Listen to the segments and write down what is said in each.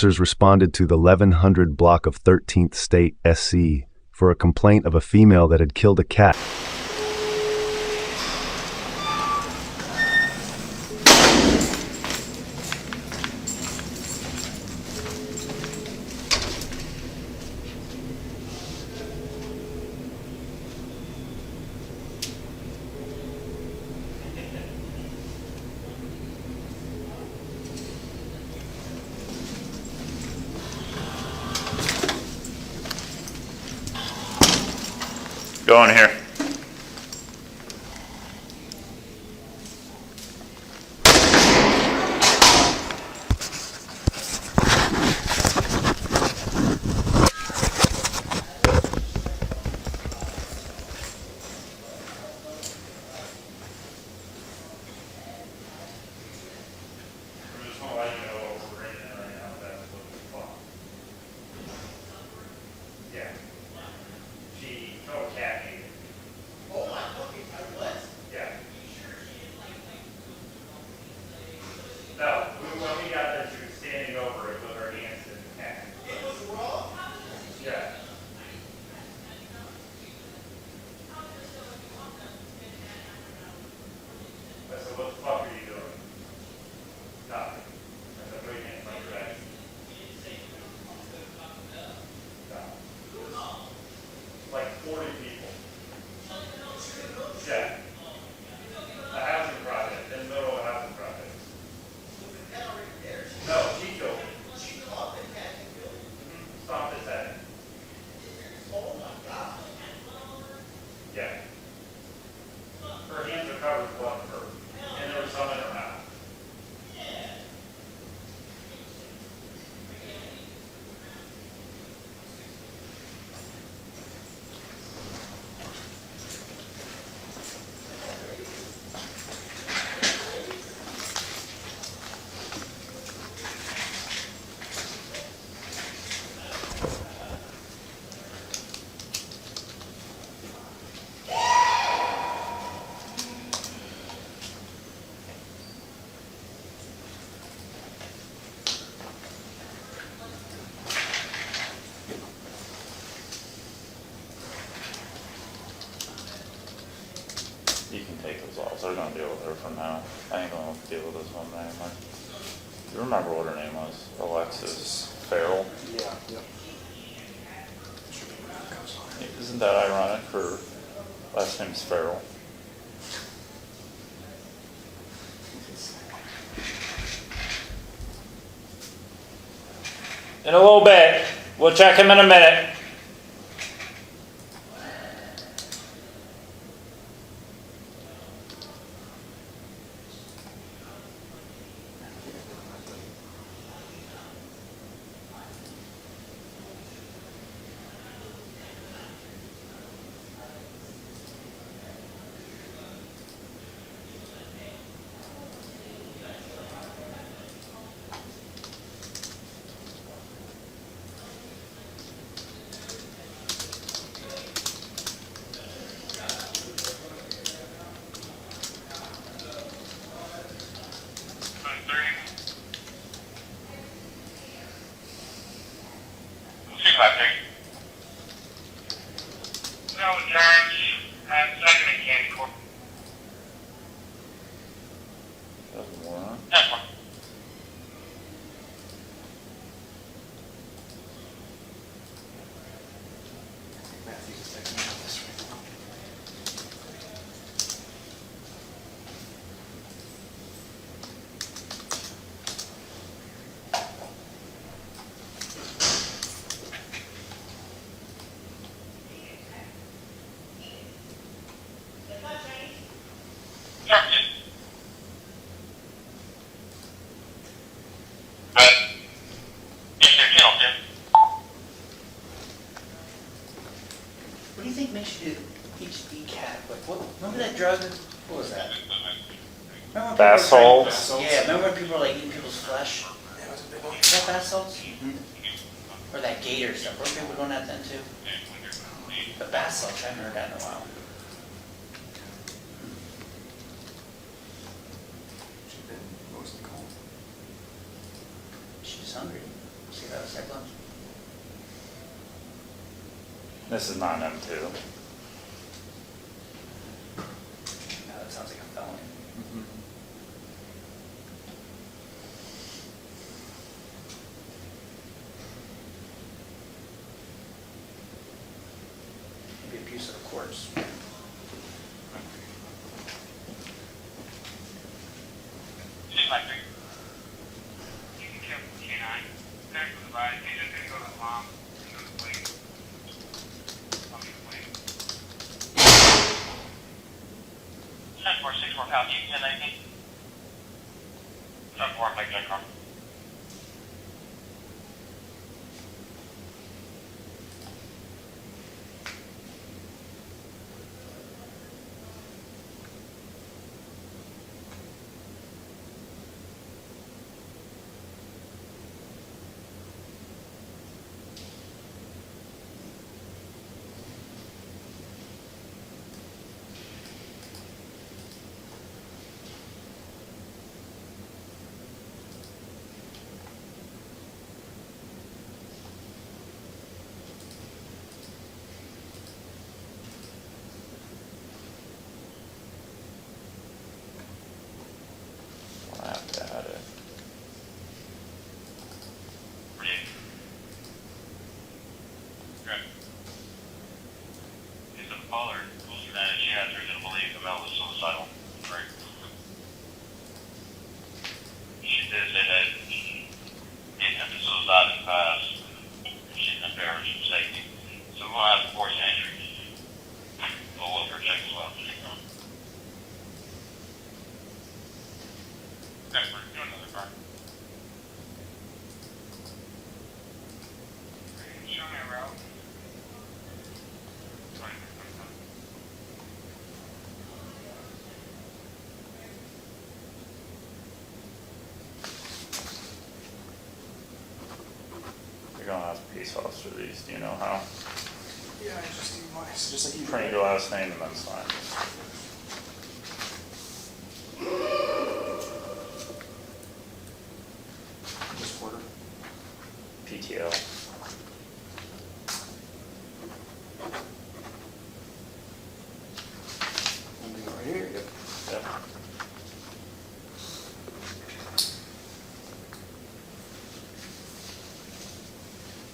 Officers responded to the 1100 block of 13th State SC for a complaint of a female that had killed a cat. Go in here. You can take those off. They're going to deal with her from now. I ain't going to deal with this one anymore. You remember what her name was? Alexis Ferrell? Yeah. Yep. Isn't that ironic? Her last name's Ferrell. In a little bit. We'll check him in a minute. What do you think makes you do each decaf? Like, what? Remember that drug? What was that? Remember Bath salts? Yeah, remember when people were like eating people's flesh? Is that bath salts? Mm-hmm. Or that gator stuff. Were people doing that then too? But bath salts, I haven't heard that in a while. She's hungry. Cyclones? This is not an M2. No, that sounds like a felony. Maybe abuse of the courts. You can kill K9. Next to the body. He's just gonna go to the mom. And go to the plate. I'll be the plate. 10-4-6-4 pound. 10-19. 10-4, make that car. I have to add it. Good. Is it a father? That she has reason to believe the male is suicidal. Right. She did say that he attempted suicide in the past. She's embarrassed for safety. So we'll have to force entry. We'll look for check as well. Okay, we're doing another car. Show me a route. 20. You're gonna have to peace officer these. Do you know how? Yeah, I just do mine. So just like you. Print your last name and then sign. Just quarter. PTL. And then right here. Yep. Yep.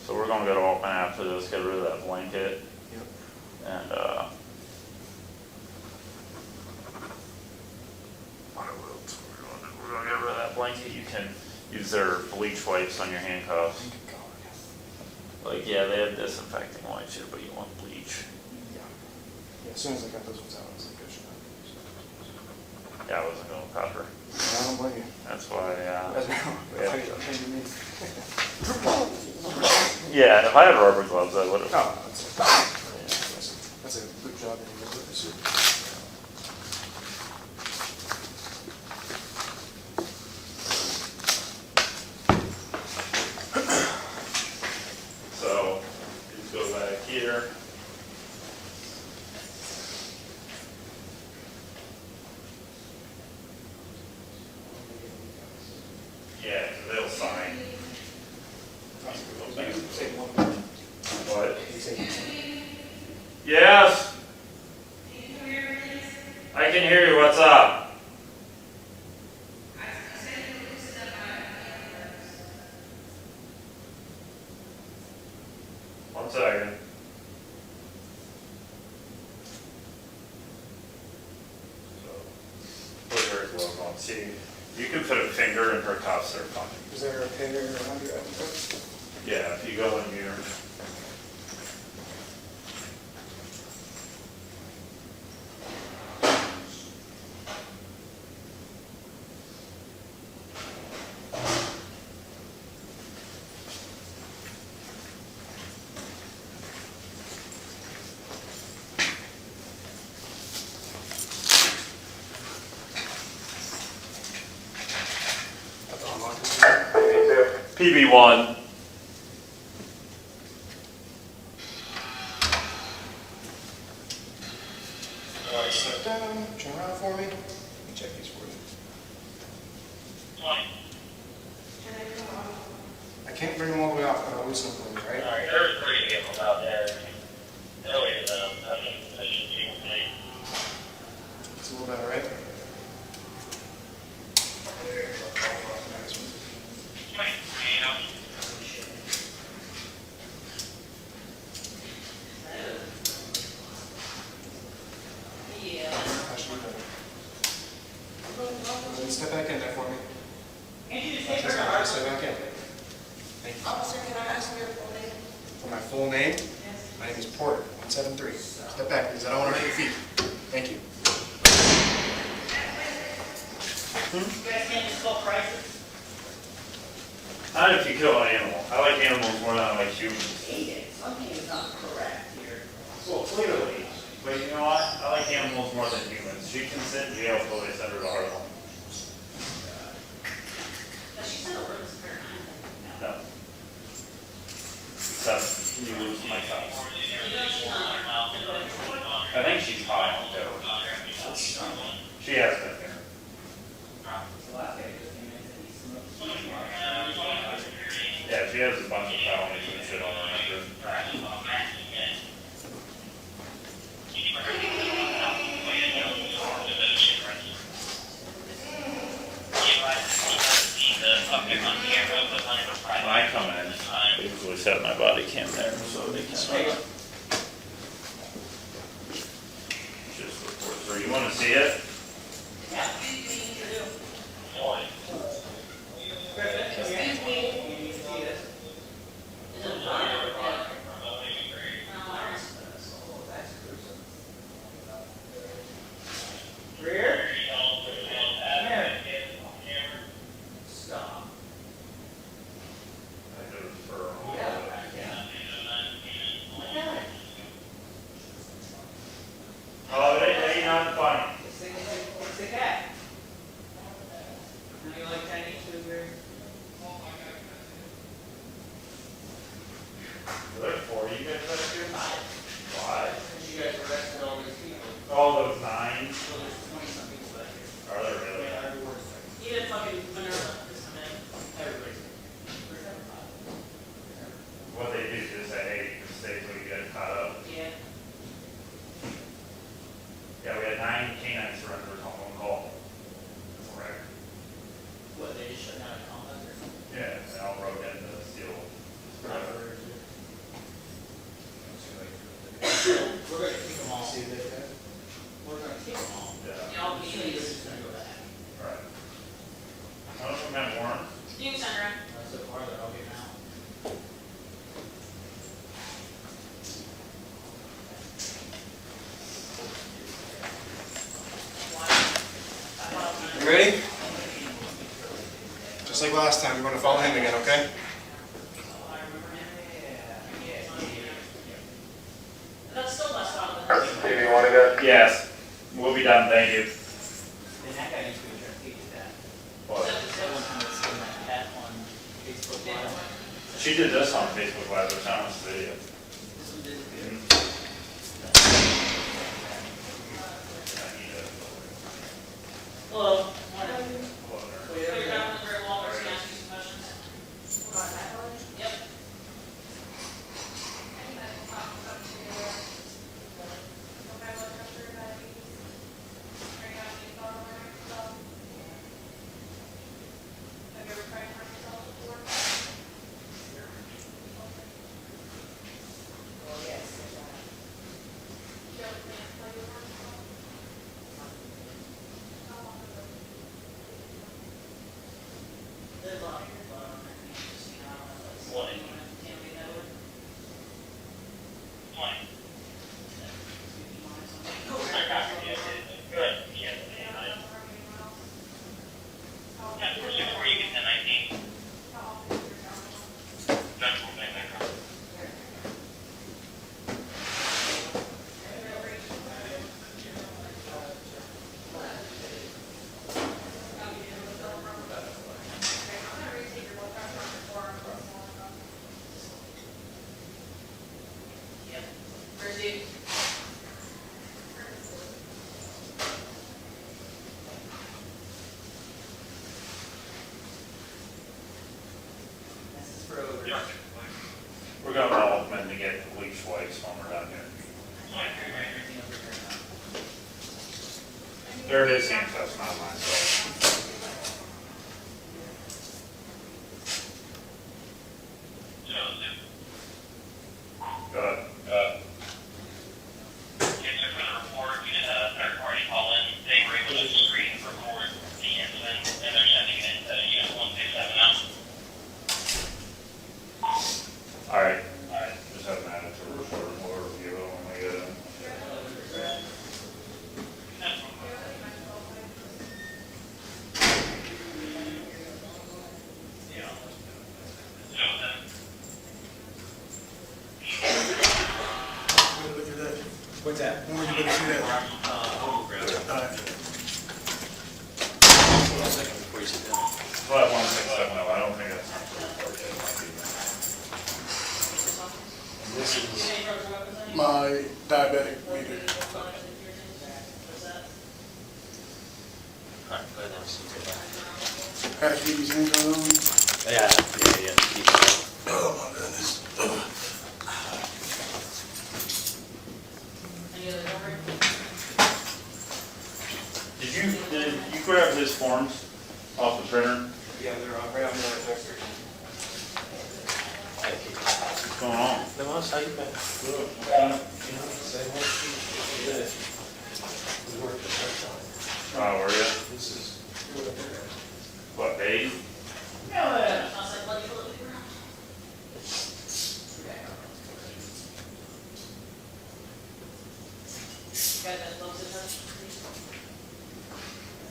So we're gonna go to open after this, get rid of that blanket, Yep. and we're gonna get rid of that blanket. You can use their bleach wipes on your handcuffs. Thank God. Like, yeah, they have disinfecting wipes here, but you want bleach. Yeah. Yeah. As soon as I got those ones out, I was like, good shot. Yeah, I wasn't going pepper. I don't blame you. That's why, That's yeah. me. Yeah, if I had rubber gloves, I would have. No, that's a good job that you did with the suit. So, just go back here. Yeah, so they'll sign. Say one more. What? You say Yes? I can hear you, what's up? One second. So, put her glove on. See, you can put a finger in her cuffs, they're fine. is there a pair under it? Yeah, if you go in here. That's all I'm on. PB1. All right, step down, turn around for me. Let me check these for you. 20. I can't bring them all the way off, but I'll loosen them for you, right? Alright, there's 3 vehicles out there. Really, I think that should be okay. It's a little better, right? That should be better. Step back in there for me. Step back in. Thank you. Officer, can I ask you your full name? For my full name, Yes. my name is Porter, 173. Step back, please. I don't want to hurt your feet. Thank you. You guys can't just call crisis? Not if you kill an animal. I like animals more than I like humans. Something's not correct here. Well, clearly. But you know what? I like animals more than humans. She can sit in jail until they send her to Harlem. She said a word was fair. No. Except you lose my house. I think she's high on dope. She has been here. Yeah, she has a bunch of felonies and shit on her record. When I come in, I usually set my body cam there so they can just report through. You want to see it? Oh, they not funny. It's a cat. You like Chinese food here? There's 4 you guys up here? Why? You guys arrested all these people. All those 9? So there's 20-some people back here. Are there really? Even fucking Minerva, this man, everybody's. What they do is just say, hey, you can stay till you get caught up. Yeah. Yeah, we had 9 canine surrenders on one call. That's a record. What, they just shut down a compound or something? Yeah, they all broke in to steal. We're gonna keep them all. See that, guys? We're gonna keep them all. Yeah. Y'all can either just gonna go back. Right. None of them had warrants. You can send her in. So far, they're all getting out. You ready? Just like last time, you're going to follow him again, okay? That's still less fun than You want to go? Yes. We'll be done, thank you. And that guy used to be trying to teach that. What? That one time that's in that cat on Facebook Live. She did this on Facebook Live, which I watched the video. This one did good. Hello. So you're done with Greg Walters, can I ask you some questions? Yep. There's a lot of people on there, just, you know, I don't know, like, What? can't be that way. I got you. Good. Yeah. Yeah, first before you get to 19. That's what they make up. Yep. Where's he? This is for We're going to all men to get bleach whites when we're down here. They're his handcuffs, not mine, so. Go ahead. Yes, sir, for the report, we had a third party call in. They were able to screen and record the incident, and they're sending it to unit 167 now. All right. Just have an added to the report and we'll review it when we get in. Look at that. What's that? When were you going to see that? All right. Hold on a second before you sit down. Well, 167, no, I don't think that's not the report yet. It might be. This is, My diabetic meter. all right, go ahead and sit down. Had to keep these things on. Yeah. Keep it. Oh, my goodness. Any other number? Did you grab his forms off the printer? Yeah, they're right on the register. What's going on? No, I'll say you back. Oh, were you? This is. What, paid? Yeah. I'll say, let you look. Guys, that looks at her.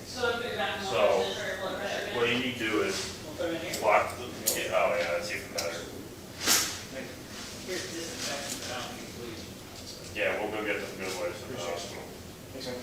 So if you're back. So, what you need to do is We'll put them in here. lock the, oh yeah, that's even better. Here's disinfectant, but I don't think please. Yeah, we'll go get them good ways to the hospital. Thanks, man.